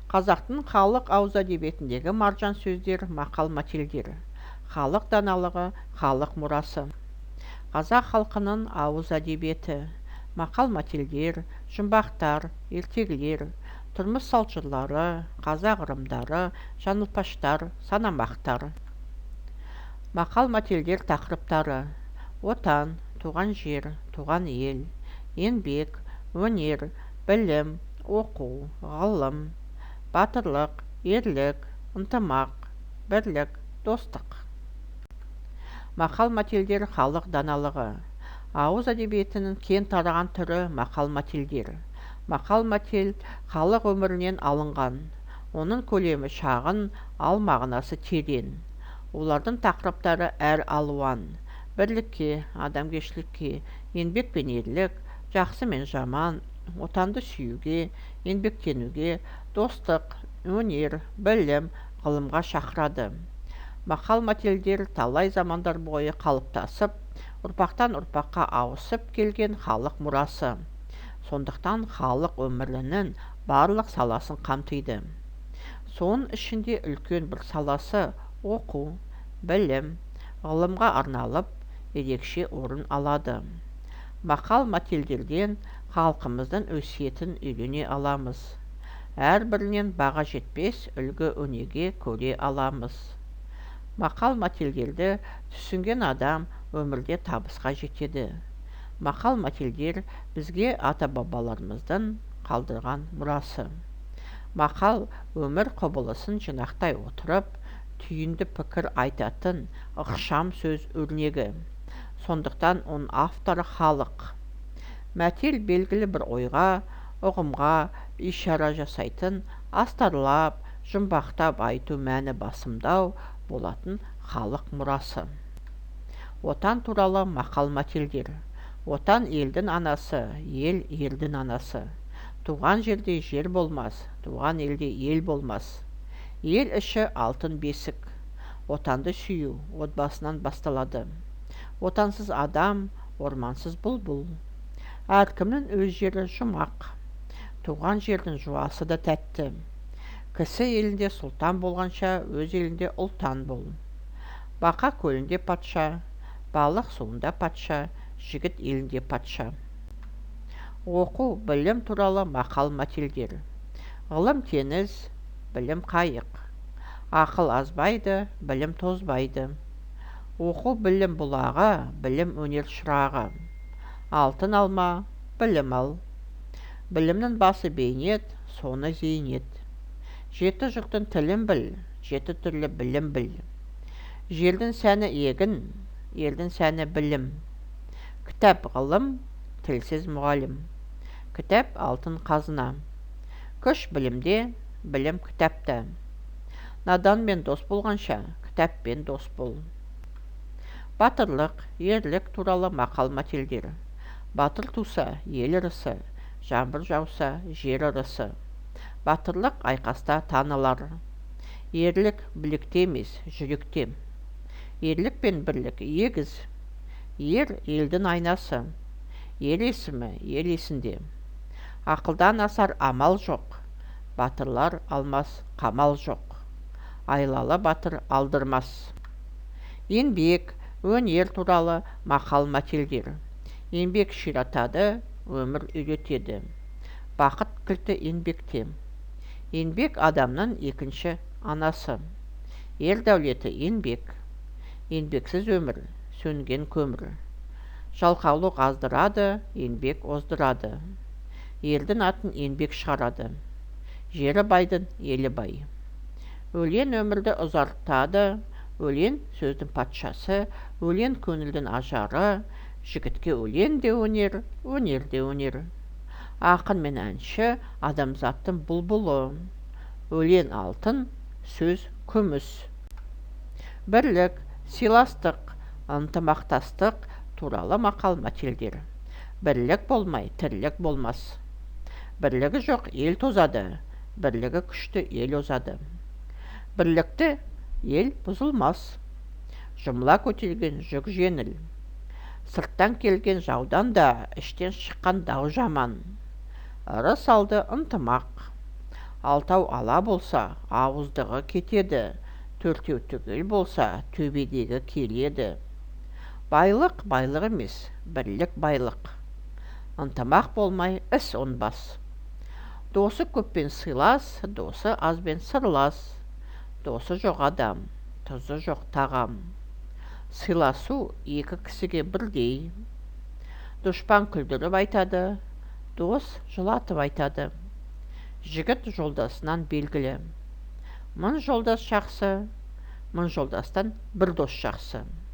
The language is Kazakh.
Қазақтың халық ауыз әдебиетіндегі маржан сөздер, мақал-мәтелдер. Халық даналығы, халық мұрасы. Қазақ халқының ауыз әдебиеті. Мақал-мәтелдер, жұмбақтар, ертегілер, тұрмыс салт-жырлары, қазақ ырымдары, жаңылтпаштар, санамақтар. Мақал-мәтелдер тақырыптары: отан, туған жер, туған ел, еңбек, өнер, білім, оқу, ғылым, батырлық, ерлік, ынтымақ, бірлік, достық. Мақал-мәтелдер халық даналығы. Ауыз әдебиетінің кең тараған түрі мақал-мәтелдер. Мақал-мәтел халық өмірінен алынған. Оның көлемі шағын, ал мағынасы терең. Олардың тақырыптары әр алуан: бірлікке, адамгершілікке, еңбек пен ерлік, жақсы мен жаман, отанды сүюге, еңбектенуге, достық, өнер, білім, ғылымға шақырады. Мақал-мәтелдер талай замандар бойы қалыптасып, ұрпақтан ұрпаққа ауысып келген халық мұрасы. Сондықтан халық өмірінің барлық саласын қамтиды. Соның ішінде үлкен бір саласы оқу, білім, ғылымға арналып, ерекше орын алады. Мақал-мәтелдерден халқымыздың өсиетін үйрене аламыз. Әрбірінен баға жетпес үлгі-өнеге көре аламыз. Мақал-мәтелдерді түсінген адам өмірде табысқа жетеді. Мақал-мәтелдер бізге ата-бабаларымыздың қалдырған мұрасы. Мақал өмір құбылысын жинақтай отырып, түйінді пікір айтатын ықшам сөз өрнегі. Сондықтан оның авторы халық. Мәтел белгілі бір ойға, ұғымға ишара жасайтын, астарлап, жұмбақтап айту мәні басымдау болатын халық мұрасы. Отан туралы мақал-мәтелдер. Отан елдің анасы, ел елдің анасы. Туған жерде жер болмас, туған елде ел болмас. Ел іші алтын бесік. Отанды сүю отбасынан басталады. Отансыз адам, ормансыз бұлбұл. Әркімнің өз жері жұмақ. Туған жердің жуасы да тәтті. Кісі елінде сұлтан болғанша, өз елінде ұлтан бол. Бақа көлінде патша, балық суында патша, жігіт елінде патша. Оқу, білім туралы мақал-мәтелдер. Ғылым теңіз, білім қайық. Ақыл азбайды, білім тозбайды. Оқу білім бұлағы, білім өнер шырағы. Алтын алма, білім ал. Білімнің басы бейнет, соны зейнет. Жеті жұрттың тілін біл, жеті түрлі білім біл. Жердің сәні егін, елдің сәні білім. Кітап ғылым, тілсіз мұғалім. Кітап алтын қазына. Күш білімде, білім кітапта. Наданмен дос болғанша, кітаппен дос бол. Батырлық, ерлік туралы мақал-мәтелдер. Батыр туса, ел ырысы, жаңбыр жауса, жер ырысы. Батырлық айқаста танылар. Ерлік білікте емес, жүректе. Ерлік пен бірлік егіз. Ер елдің айнасы. Ел есімі ел есінде. Ақылдан асар амал жоқ. Батырлар алмас қамал жоқ. Айлалы батыр алдырмас. Еңбек, өнер туралы мақал-мәтелдер. Еңбек ширатады, өмір үйретеді. Бақыт кілті еңбекте. Еңбек адамның екінші анасы. Ер дәулеті еңбек. Еңбексіз өмір, сөнген көмір. Жалқаулық аздырады, еңбек оздырады. Елдің атын еңбек шығарады. Жері байдың елі бай. Өлен өмірді ұзартады, өлен сөздің патшасы, өлен көңілдің ажары, жігітке өлен де өнер, өнер де өнер. Ақын мен әнші адамзаттың бұлбұлы. Өлен алтын, сөз күміс. Бірлік, сыйластық, ынтымақтастық туралы мақал-мәтелдер. Бірлік болмай, тірлік болмас. Бірлігі жоқ ел тозады, бірлігі күшті ел озады. Бірлікті ел бұзылмас. Жұмыла көтерген жүк жеңіл. Сырттан келген жаудан да іштен шыққан дау жаман. Ырыс алды ынтымақ. Алтау ала болса, ауыздығы кетеді, төртеу түгел болса, төбедегі келеді. Байлық байлық емес, бірлік байлық. Ынтымақ болмай іс оңбас. Досы көппен сыйлас, досы азбен сырлас. Досы жоқ адам, тұзы жоқ тағам. Сыйласу екі кісіге бірдей. Дұшпан күлдіріп айтады, дос жылатып айтады. Жігіт жолдасынан белгілі. Мың жолдас жақсы, мың жолдастан бір дос жақсы.